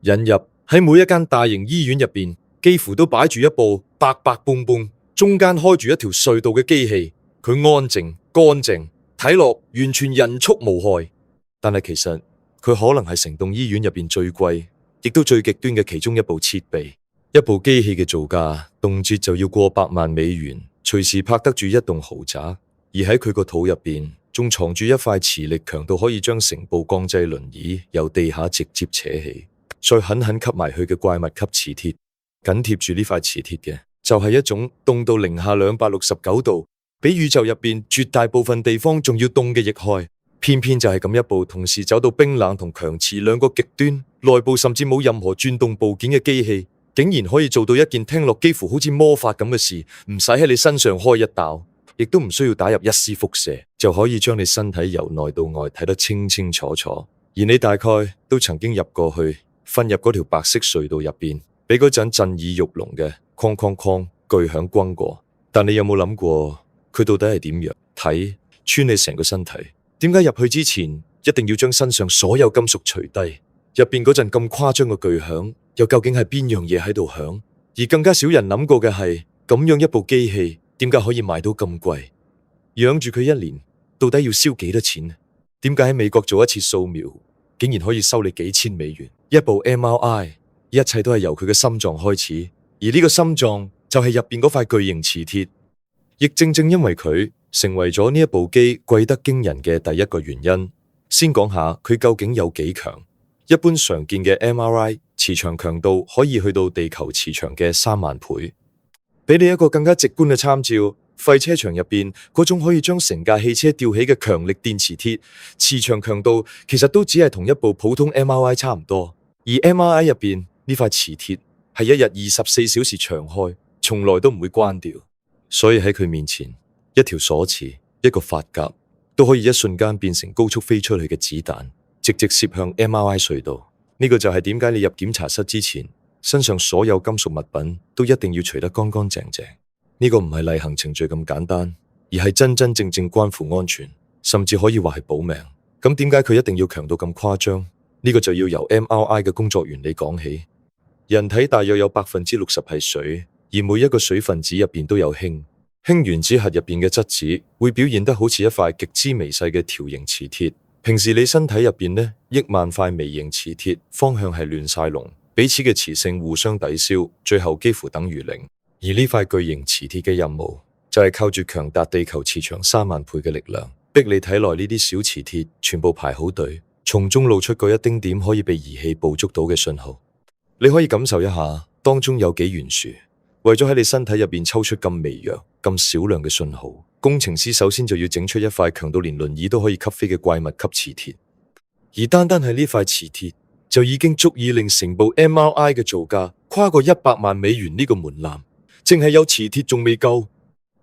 引入喺每一間大型醫院入邊，幾乎都擺住一部白白胖胖，中間開住一條隧道嘅機器。佢安靜、乾淨，睇落完全人畜無害。但係其實佢可能係成棟醫院入邊最貴，亦都最極端嘅其中一部設備。一部機器嘅造價動輒就要過百萬美元，隨時拍得住一棟豪宅。而喺佢個肚入邊，仲藏住一塊磁力強到可以將成部鋼製輪椅由地下直接扯起，再狠狠吸埋去嘅怪物級磁鐵。緊貼住呢塊磁鐵嘅，就係一種凍到零下269度，比宇宙入邊絕大部分地方仲要凍嘅液氦。偏偏就係咁一部同時走到冰冷同強磁兩個極端，內部甚至冇任何轉動部件嘅機器，竟然可以做到一件聽落幾乎好似魔法咁嘅事，唔使喺你身上開一刀，亦都唔需要打入一絲輻射，就可以將你身體由內到外睇得清清楚楚。而你大概都曾經入過去，瞓入嗰條白色隧道入邊，俾嗰陣震耳欲聾嘅哐哐哐巨響轟過。但你有冇諗過佢到底係點樣睇穿你成個身體？點解入去之前一定要將身上所有金屬除低？入邊嗰陣咁誇張嘅巨響，又究竟係邊樣嘢喺度響？而更加少人諗過嘅係，咁樣一部機器點解可以賣到咁貴？養住佢一年到底要燒幾多錢？點解喺美國做一次掃描，竟然可以收你幾千美元？一部 MRI， 一切都係由佢嘅心臟開始，而呢個心臟就係入邊嗰塊巨型磁鐵。亦正正因為佢成為咗呢一部機貴得驚人嘅第一個原因。先講下佢究竟有幾強。一般常見嘅 MRI 磁場強度可以去到地球磁場嘅3萬倍。俾你一個更加直觀嘅參照，廢車場入邊嗰種可以將成架汽車吊起嘅強力電磁鐵，磁場強度其實都只係同一部普通 MRI 差唔多。而 MRI 入邊呢塊磁鐵係一日24小時長開，從來都唔會關掉。所以喺佢面前，一條鎖匙、一個髮夾都可以一瞬間變成高速飛出去嘅子彈，直接射向 MRI 隧道。呢個就係點解你入檢查室之前，身上所有金屬物品都一定要除得乾乾淨淨。呢個唔係例行程序咁簡單，而係真真正正關乎安全，甚至可以話係保命。咁點解佢一定要強到咁誇張？呢個就要由 MRI 嘅工作原理講起。人體大約有60%係水，而每一個水分子入邊都有氫。氫原子核入邊嘅質子會表現得好似一塊極之微細嘅條形磁鐵。平時你身體入邊呢，億萬塊微型磁鐵方向係亂晒龍，彼此嘅磁性互相抵消，最後幾乎等於零。而呢塊巨型磁鐵嘅任務就係靠住強達地球磁場3萬倍嘅力量，逼你體內呢啲小磁鐵全部排好隊，從中露出嗰一丁點可以被儀器捕捉到嘅信號。你可以感受一下當中有幾懸殊。為咗喺你身體入邊抽出咁微弱、咁少量嘅信號，工程師首先就要整出一塊強到連輪椅都可以吸飛嘅怪物級磁鐵。而單單係呢塊磁鐵就已經足以令成部 MRI 嘅造價跨過100萬美元呢個門檻。淨係有磁鐵仲未夠，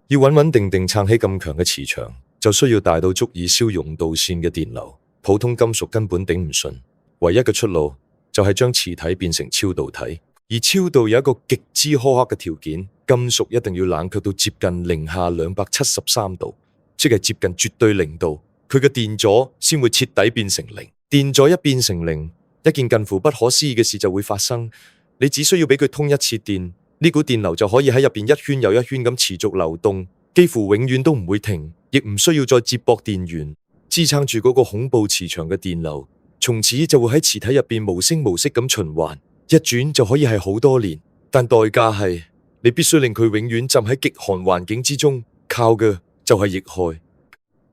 要穩穩定定撐起咁強嘅磁場，就需要大到足以燒熔導線嘅電流。普通金屬根本頂唔順，唯一嘅出路就係將磁體變成超導體。而超導有一個極之苛刻嘅條件，金屬一定要冷卻到接近零下273度，即係接近絕對0度，佢嘅電阻先會徹底變成0。電阻一變成0，一件近乎不可思議嘅事就會發生。你只需要俾佢通一次電，呢股電流就可以喺入邊一圈又一圈咁持續流動，幾乎永遠都唔會停，亦唔需要再接駁電源支撐住嗰個恐怖磁場嘅電流，從此就會喺磁體入邊無聲無息咁循環。一轉就可以係好多年，但代價係你必須令佢永遠浸喺極寒環境之中，靠嘅就係液氦。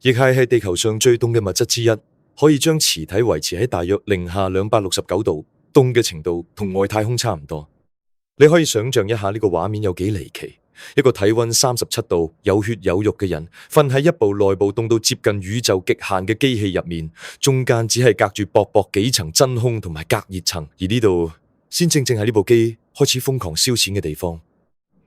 液氦係地球上最凍嘅物質之一，可以將磁體維持喺大約零下269度，凍嘅程度同外太空差唔多。你可以想象一下呢個畫面有幾離奇，一個體溫37度、有血有肉嘅人，瞓喺一部內部凍到接近宇宙極限嘅機器入面，中間只係隔住薄薄幾層真空同埋隔熱層，而呢度先正正係呢部機開始瘋狂燒錢嘅地方。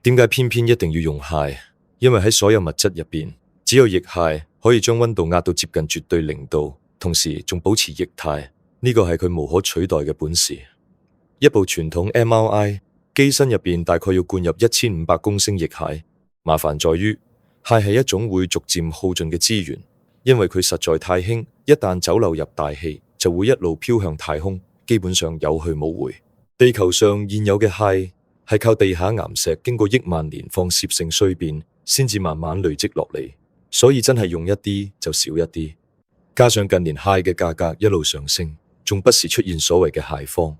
點解偏偏一定要用氦？因為喺所有物質入邊，只有液氦可以將溫度壓到接近絕對0度，同時仲保持液態。呢個係佢無可取代嘅本事。一部傳統 MRI 機身入邊大概要灌入1500公升液氦。麻煩在於氦係一種會逐漸耗盡嘅資源，因為佢實在太輕，一旦走漏入大氣，就會一路飄向太空。基本上有去冇回。地球上現有嘅氦係靠地下岩石經過億萬年放射性衰變，先至慢慢累積落嚟，所以真係用一啲就少一啲。加上近年氦嘅價格一路上升，仲不時出現所謂嘅氦荒。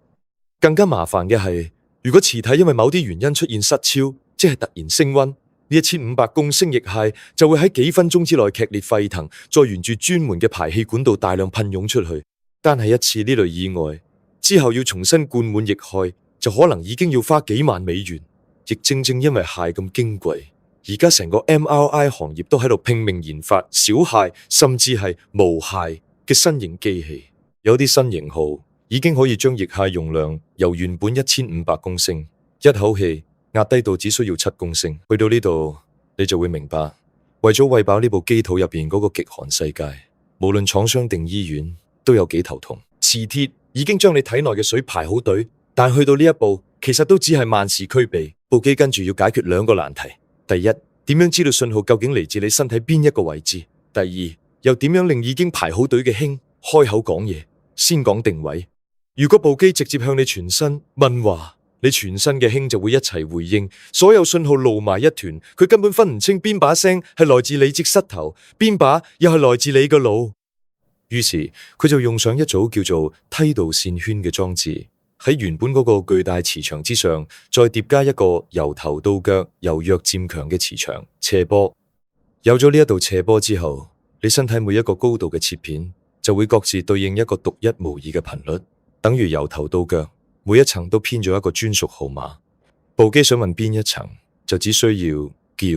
更加麻煩嘅係，如果磁體因為某啲原因出現失超，即係突然升溫，呢1500公升液氦就會喺幾分鐘之內劇烈沸騰，再沿住專門嘅排氣管道大量噴湧出去。單係一次呢類意外之後，要重新灌滿液氦，就可能已經要花幾萬美元。亦正正因為氦咁矜貴，而家成個 MRI 行業都喺度拼命研發小氦甚至係無氦嘅新型機器。有啲新型號已經可以將液氦容量由原本1500公升一口氣壓低到只需要7公升。去到呢度，你就會明白，為咗餵飽呢部機肚入邊嗰個極寒世界，無論廠商定醫院都有幾頭痛。磁鐵已經將你體內嘅水排好隊，但去到呢一步，其實都只係萬事俱備。部機跟住要解決兩個難題：第一，點樣知道信號究竟嚟自你身體邊一個位置；第二，又點樣令已經排好隊嘅氫開口講嘢。先講定位，如果部機直接向你全身問話，你全身嘅氫就會一齊回應，所有信號撈埋一團，佢根本分唔清邊把聲係來自你隻膝頭，邊把又係來自你個腦。於是佢就用上一組叫做梯度線圈嘅裝置，喺原本嗰個巨大磁場之上，再疊加一個由頭到腳由弱漸強嘅磁場斜波。有咗呢一道斜波之後，你身體每一個高度嘅切片就會各自對應一個獨一無二嘅頻率，等於由頭到腳每一層都編咗一個專屬號碼。部機想問邊一層，就只需要叫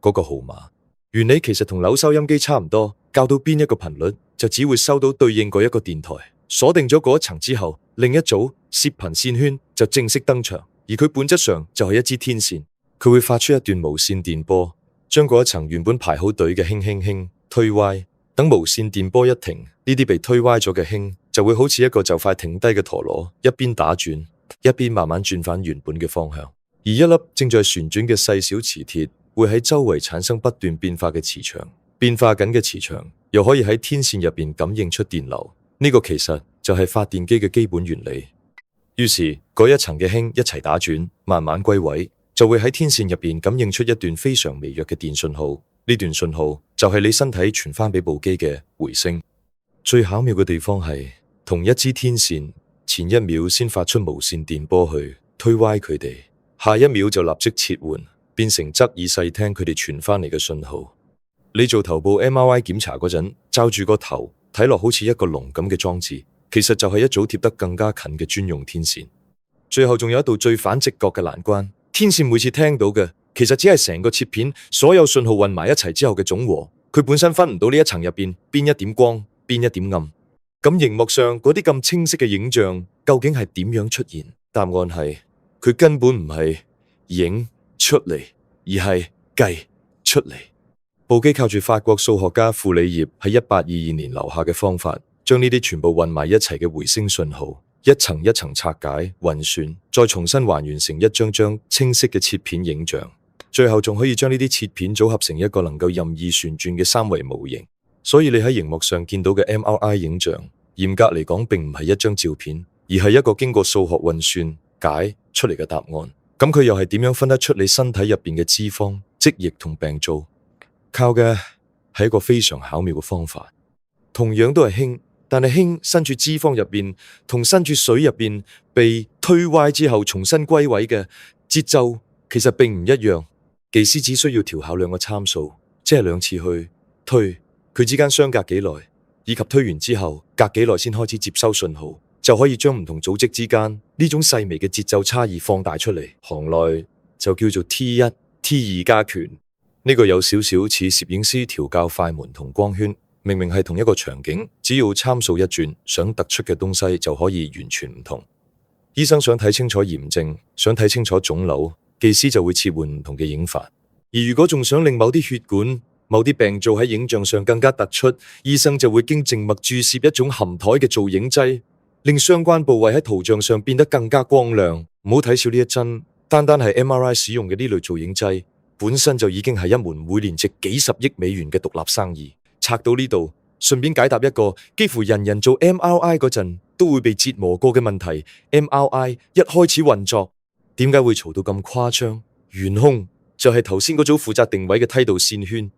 嗰個號碼。原理其實同扭收音機差唔多，校到邊一個頻率，就只會收到對應嗰一個電台。鎖定咗嗰一層之後，另一組攝頻線圈就正式登場，而佢本質上就係一支天線，佢會發出一段無線電波，將嗰一層原本排好隊嘅氫推歪。等無線電波一停，呢啲被推歪咗嘅氫就會好似一個就快停低嘅陀螺，一邊打轉，一邊慢慢轉返原本嘅方向。而一粒正在旋轉嘅細小磁鐵會喺周圍產生不斷變化嘅磁場，變化緊嘅磁場又可以喺天線入邊感應出電流。呢個其實就係發電機嘅基本原理。於是嗰一層嘅氫一齊打轉，慢慢歸位，就會喺天線入邊感應出一段非常微弱嘅電信號。呢段信號就係你身體傳翻俾部機嘅回聲。最巧妙嘅地方係，同一支天線前一秒先發出無線電波去推歪佢哋，下一秒就立即切換，變成側耳細聽佢哋傳翻嚟嘅信號。你做頭部 MRI 檢查嗰陣，罩住個頭睇落好似一個籠咁嘅裝置，其實就係一組貼得更加近嘅專用天線。最後仲有一道最反直覺嘅難關，天線每次聽到嘅其實只係成個切片所有信號混埋一齊之後嘅總和，佢本身分唔到呢一層入邊邊一點光邊一點暗。咁熒幕上嗰啲咁清晰嘅影像究竟係點樣出現？答案係佢根本唔係影出嚟，而係計出嚟。部機靠住法國數學家傅里葉喺1822年留下嘅方法，將呢啲全部混埋一齊嘅回聲信號一層一層拆解運算，再重新還原成一張張清晰嘅切片影像。最後仲可以將呢啲切片組合成一個能夠任意旋轉嘅三維模型。所以你喺熒幕上見到嘅 MRI 影像，嚴格嚟講並唔係一張照片，而係一個經過數學運算解出嚟嘅答案。咁佢又係點樣分得出你身體入邊嘅脂肪、積液同病灶？靠嘅係一個非常巧妙嘅方法。同樣都係氫，但係氫身處脂肪入邊，同身處水入邊被推歪之後重新歸位嘅節奏其實並唔一樣。技師只需要調校兩個參數，即係兩次去推，佢之間相隔幾耐，以及推完之後隔幾耐先開始接收信號，就可以將唔同組織之間呢種細微嘅節奏差異放大出嚟。行內就叫做 T1、T2 加權。呢個有少少似攝影師調校快門同光圈，明明係同一個場景，只要參數一轉，想突出嘅東西就可以完全唔同。醫生想睇清楚炎症，想睇清楚腫瘤，技師就會切換唔同嘅影法。而如果仲想令某啲血管、某啲病灶喺影像上更加突出，醫生就會經靜脈注射一種含台嘅造影劑，令相關部位喺圖像上變得更加光亮。唔好睇小呢一針，單單係 MRI 使用嘅呢類造影劑本身就已經係一門每年值幾十億美元嘅獨立生意。拆到呢度，順便解答一個幾乎人人做 MRI 嗰陣都會被折磨過嘅問題：MRI 一開始運作，點解會嘈到咁誇張？元兇就係頭先嗰組負責定位嘅梯度線圈。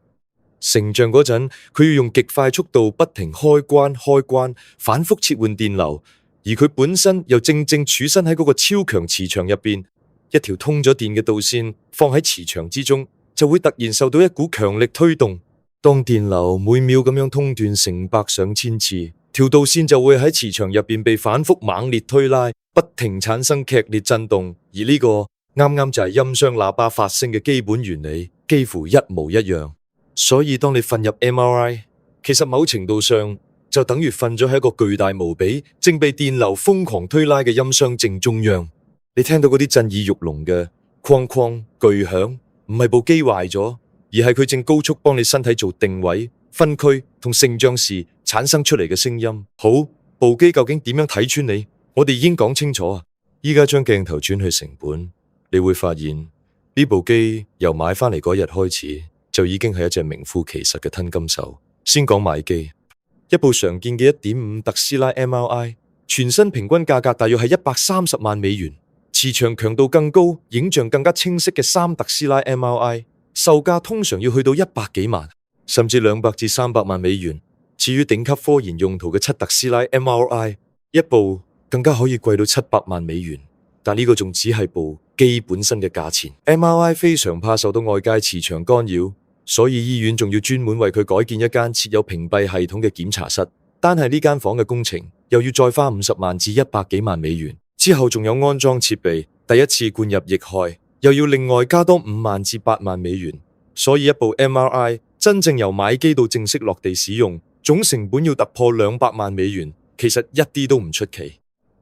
成像嗰陣，佢要用極快速度不停開關，反覆切換電流，而佢本身又正處身喺嗰個超強磁場入邊，一條通咗電嘅導線放喺磁場之中，就會突然受到一股強力推動。當電流每秒咁樣通斷成百上千次，條導線就會喺磁場入邊被反覆猛烈推拉，不停產生劇烈震動。而呢個啱啱就係音箱喇叭發聲嘅基本原理，幾乎一模一樣。所以當你瞓入 MRI， 其實某程度上就等於瞓咗喺一個巨大無比、正被電流瘋狂推拉嘅音箱正中央。你聽到嗰啲震耳欲聾嘅哐哐巨響，唔係部機壞咗，而係佢正高速幫你身體做定位、分區同成像時產生出嚟嘅聲音。好，部機究竟點樣睇穿你？我哋已經講清楚啊！依家將鏡頭轉去成本，你會發現呢部機由買翻嚟嗰日開始，就已經係一隻名副其實嘅吞金獸。先講買機，一部常見嘅 1.5 特斯拉 MRI， 全新平均價格大約係130萬美元。磁場強度更高、影像更加清晰嘅3特斯拉 MRI， 售價通常要去到100幾萬，甚至200至300萬美元。至於頂級科研用途嘅7特斯拉 MRI， 一部更加可以貴到700萬美元。但呢個仲只係部機本身嘅價錢。MRI 非常怕受到外界磁場干擾，所以醫院仲要專門為佢改建一間設有屏蔽系統嘅檢查室。單係呢間房嘅工程又要再花50萬至100幾萬美元。之後仲有安裝設備，第一次灌入液氦又要另外加多5萬至8萬美元。所以一部 MRI 真正由買機到正式落地使用，總成本要突破200萬美元，其實一啲都唔出奇。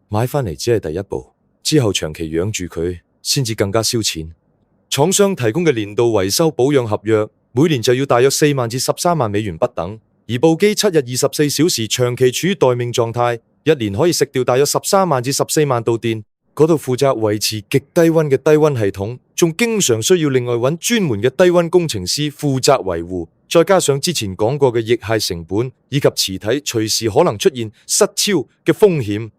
買翻嚟只係第一步，之後長期養住佢先至更加燒錢。廠商提供嘅年度維修保養合約，每年就要大約4萬至13萬美元不等。而部機7日24小時長期處於待命狀態，一年可以食掉大約13萬至14萬度電。嗰度負責維持極低溫嘅低溫系統，仲經常需要另外揾專門嘅低溫工程師負責維護。再加上之前講過嘅液氦成本以及磁體隨時可能出現失超嘅風險。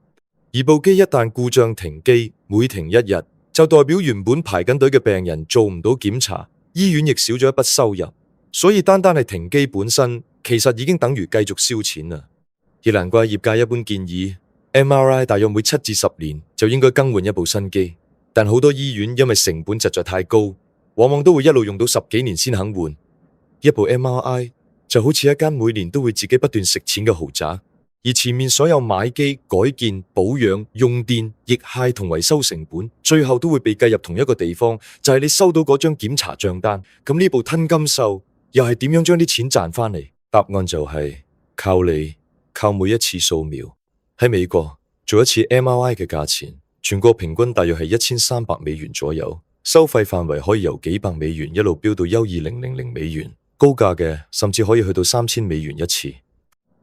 而部機一旦故障停機，每停一日就代表原本排緊隊嘅病人做唔到檢查，醫院亦少咗一筆收入。所以單係停機本身，其實已經等於繼續燒錢啦。亦難怪業界一般建議 MRI 大約每7至10年就應該更換一部新機，但好多醫院因為成本實在太高，往往都會一路用到10幾年先肯換。一部 MRI 就好似一間每年都會自己不斷食錢嘅豪宅，而前面所有買機、改建、保養、用電、液氦同維修成本，最後都會被計入同一個地方，就係你收到嗰張檢查賬單。咁呢部吞金獸又係點樣將啲錢賺翻嚟？答案就係靠你，靠每一次掃描。喺美國做一次 MRI 嘅價錢，全國平均大約係1300美元左右，收費範圍可以由幾百美元一路飆到12000美元，高價嘅甚至可以去到3000美元一次。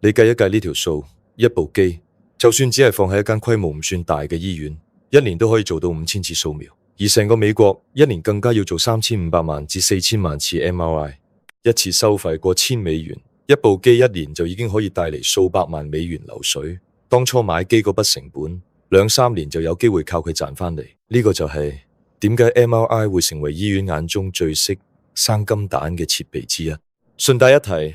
你計一計呢條數，一部機就算只係放喺一間規模唔算大嘅醫院，一年都可以做到5000次掃描，而成個美國一年更加要做3500萬至4000萬次 MRI， 一次收費過1000美元，一部機一年就已經可以帶嚟數百萬美元流水。當初買機嗰筆成本2-3年就有機會靠佢賺翻嚟。呢個就係點解 MRI 會成為醫院眼中最識生金蛋嘅設備之一。順帶一提，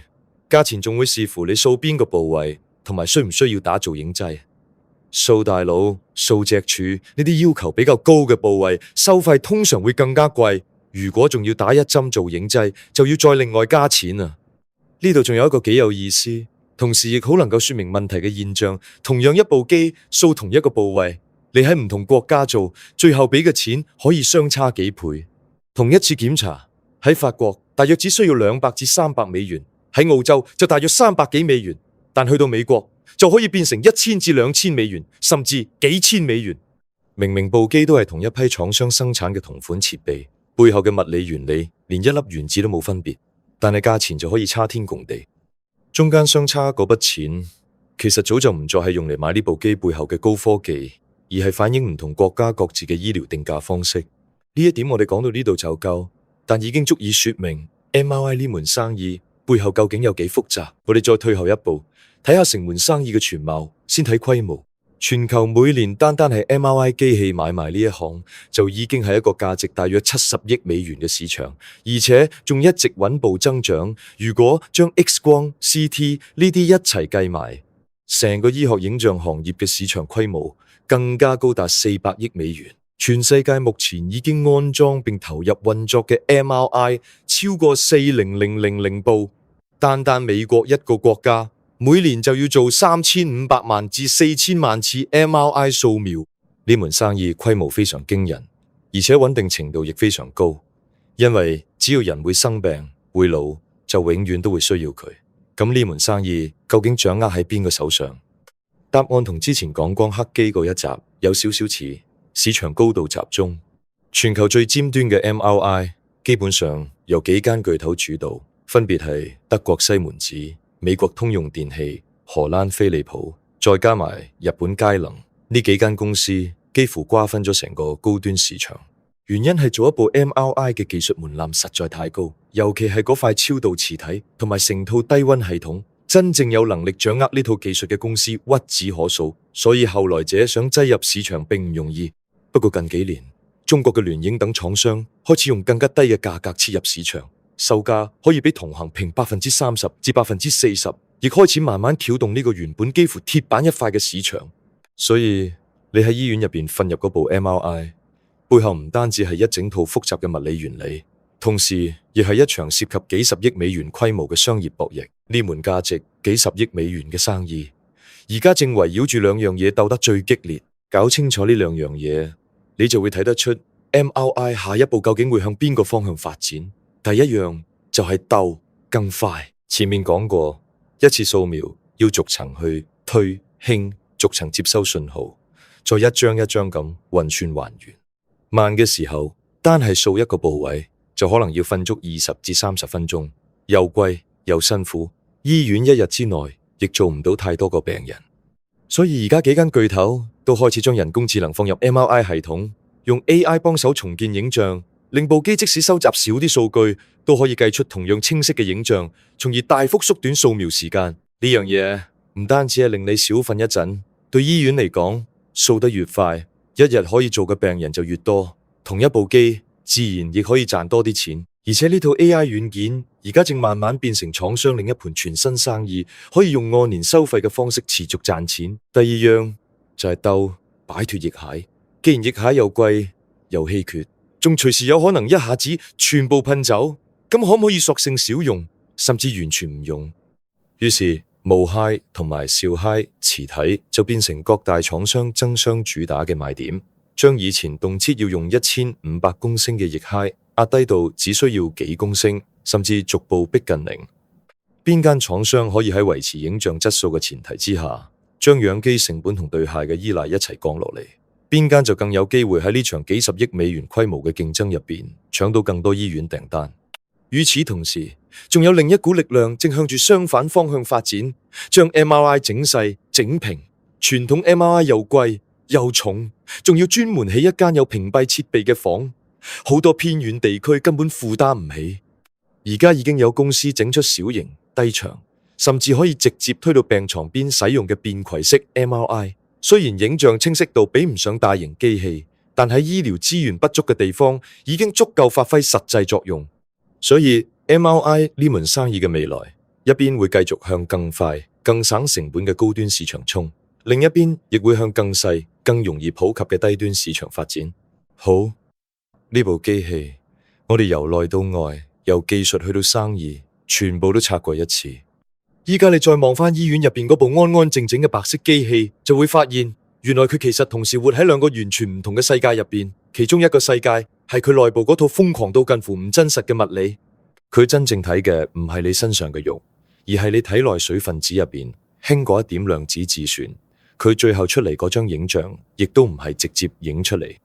價錢仲會視乎你掃邊個部位，同埋需唔需要打造影劑。掃大腦、掃脊柱呢啲要求比較高嘅部位，收費通常會更加貴。如果仲要打一針做影劑，就要再另外加錢啊！呢度仲有一個幾有意思，同時亦好能夠說明問題嘅現象。同樣一部機掃同一個部位，你喺唔同國家做，最後俾嘅錢可以相差幾倍。同一次檢查喺法國大約只需要200至300美元，喺澳洲就大約300幾美元，但去到美國就可以變成1000至2000美元，甚至幾千美元。明明部機都係同一批廠商生產嘅同款設備，背後嘅物理原理連一粒原子都冇分別，但係價錢就可以差天共地。中間相差嗰筆錢，其實早就唔再係用嚟買呢部機背後嘅高科技，而係反映唔同國家各自嘅醫療定價方式。呢一點我哋講到呢度就夠，但已經足以說明 MRI 呢門生意背後究竟有幾複雜？我哋再退後一步，睇下成門生意嘅全貌，先睇規模。全球每年單係 MRI 機器買賣呢一項，就已經係一個價值大約70億美元嘅市場，而且仲一直穩步增長。如果將 X 光、CT 呢啲一齊計埋，成個醫學影像行業嘅市場規模更加高達400億美元。全世界目前已經安裝並投入運作嘅 MRI 超過400,000部，單美國一個國家每年就要做3500萬至4000萬次 MRI 掃描。呢門生意規模非常驚人，而且穩定程度亦非常高，因為只要人會生病會老，就永遠都會需要佢。咁呢門生意究竟掌握喺邊個手上？答案同之前講光刻機嗰一集有少少似，市場高度集中，全球最尖端嘅 MRI 基本上由幾間巨頭主導，分別係德國西門子、美國通用電器、荷蘭飛利浦，再加埋日本佳能，呢幾間公司幾乎瓜分咗成個高端市場。原因係做一部 MRI 嘅技術門檻實在太高，尤其係嗰塊超導磁體同埋成套低溫系統，真正有能力掌握呢套技術嘅公司屈指可數，所以後來者想擠入市場並唔容易。不過近幾年，中國嘅聯影等廠商開始用更加低嘅價格切入市場，售價可以比同行平30%至40%，亦開始慢慢撬動呢個原本幾乎鐵板一塊嘅市場。所以你喺醫院入邊瞓入嗰部 MRI， 背後唔單止係一整套複雜嘅物理原理，同時亦係一場涉及幾十億美元規模嘅商業博弈。呢門價值幾十億美元嘅生意，而家正圍繞住兩樣嘢鬥得最激烈。搞清楚呢兩樣嘢，你就會睇得出 MRI 下一步究竟會向邊個方向發展。第一樣就係鬥更快。前面講過，一次掃描要逐層去推輕，逐層接收信號，再一張一張咁運算還原。慢嘅時候，單係掃一個部位就可能要瞓足20至30分鐘，又貴又辛苦。醫院一日之內亦做唔到太多個病人，所以而家幾間巨頭都開始將人工智能放入 MRI 系統，用 AI 幫手重建影像，令部機即使收集少啲數據，都可以計出同樣清晰嘅影像，從而大幅縮短掃描時間。呢樣嘢唔單止係令你少瞓一陣，對醫院嚟講，掃得越快，一日可以做嘅病人就越多，同一部機自然亦可以賺多啲錢。而且呢套 AI 軟件而家正慢慢變成廠商另一盤全新生意，可以用按年收費嘅方式持續賺錢。第二樣就係鬥擺脫液械，既然液械又貴又稀缺，仲隨時有可能一下子全部噴走，咁可唔可以索性少用，甚至完全唔用？於是無氦同埋少氦磁體就變成各大廠商爭相主打嘅賣點，將以前動輒要用1500公升嘅液氦壓低到只需要幾公升，甚至逐步逼近零。邊間廠商可以喺維持影像質素嘅前提之下，將養機成本同對氦嘅依賴一齊降落嚟，邊間就更有機會喺呢場幾十億美元規模嘅競爭入邊搶到更多醫院訂單。與此同時，仲有另一股力量正向住相反方向發展，將 MRI 整細整平。傳統 MRI 又貴又重，仲要專門起一間有屏蔽設備嘅房，好多偏遠地區根本負擔唔起。而家已經有公司整出小型低場，甚至可以直接推到病床邊使用嘅便攜式 MRI。雖然影像清晰度比唔上大型機器，但喺醫療資源不足嘅地方已經足夠發揮實際作用。所以 MRI 呢門生意嘅未來，一邊會繼續向更快、更省成本嘅高端市場衝，另一邊亦會向更細、更容易普及嘅低端市場發展。好，呢部機器，我哋由內到外，由技術去到生意，全部都拆過一次。依家你再望返醫院入邊嗰部安安靜靜嘅白色機器，就會發現原來佢其實同時活喺兩個完全唔同嘅世界入邊。其中一個世界係佢內部嗰套瘋狂到近乎唔真實嘅物理，佢真正睇嘅唔係你身上嘅肉，而係你體內水分子入邊輕過一點量子自旋。佢最後出嚟嗰張影像，亦都唔係直接影出嚟，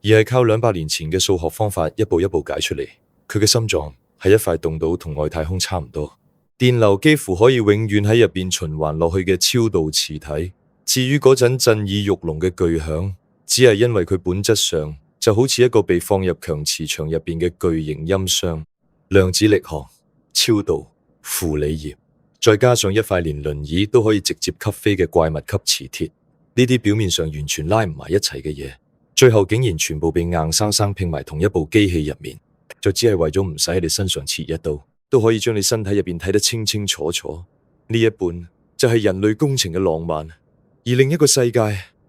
而係靠200年前嘅數學方法一步一步解出嚟。佢嘅心臟係一塊凍到同外太空差唔多，電流幾乎可以永遠喺入邊循環落去嘅超導磁體。至於嗰陣震耳欲聾嘅巨響，只係因為佢本質上就好似一個被放入強磁場入邊嘅巨型音箱。量子力學、超導、負鋰葉，再加上一塊連輪椅都可以直接吸飛嘅怪物級磁鐵，呢啲表面上完全拉唔埋一齊嘅嘢，最後竟然全部被硬生生拼埋同一部機器入面，就只係為咗唔使喺你身上切一刀，都可以將你身體入邊睇得清清楚楚。呢一半就係人類工程嘅浪漫，而另一個世界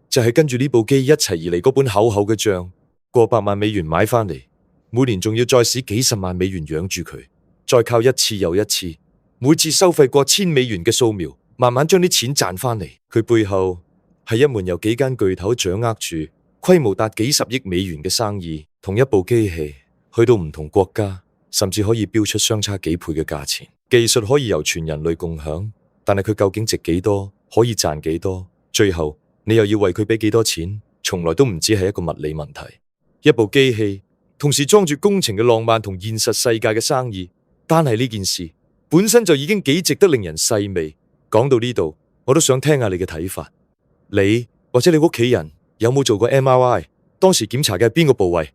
就係跟住呢部機一齊而嚟嗰本厚厚嘅賬，過百萬美元買翻嚟，每年仲要再使幾十萬美元養住佢，再靠一次又一次，每次收費過$1000嘅掃描，慢慢將啲錢賺翻嚟。佢背後係一門由幾間巨頭掌握住，規模達幾十億美元嘅生意。同一部機器去到唔同國家，甚至可以標出相差幾倍嘅價錢。技術可以由全人類共享，但係佢究竟值幾多，可以賺幾多，最後你又要為佢俾幾多錢，從來都唔只係一個物理問題。一部機器同時裝住工程嘅浪漫同現實世界嘅生意，單係呢件事本身就已經幾值得令人細味。講到呢度，我都想聽下你嘅睇法。你或者你屋企人有冇做過 MRI？ 當時檢查嘅係邊個部位？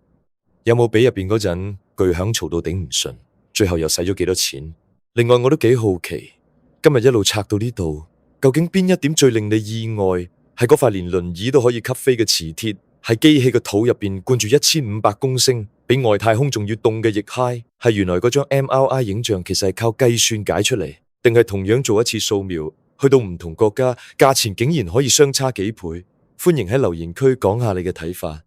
有冇俾入邊嗰陣巨響嘈到頂唔順？最後又使咗幾多錢？另外我都幾好奇，今日一路拆到呢度，究竟邊一點最令你意外？係嗰塊連輪椅都可以吸飛嘅磁鐵，係機器嘅肚入邊灌住1500公升，比外太空仲要凍嘅液氦，係原來嗰張 MRI 影像其實係靠計算解出嚟，定係同樣做一次掃描，去到唔同國家，價錢竟然可以相差幾倍？歡迎喺留言區講下你嘅睇法。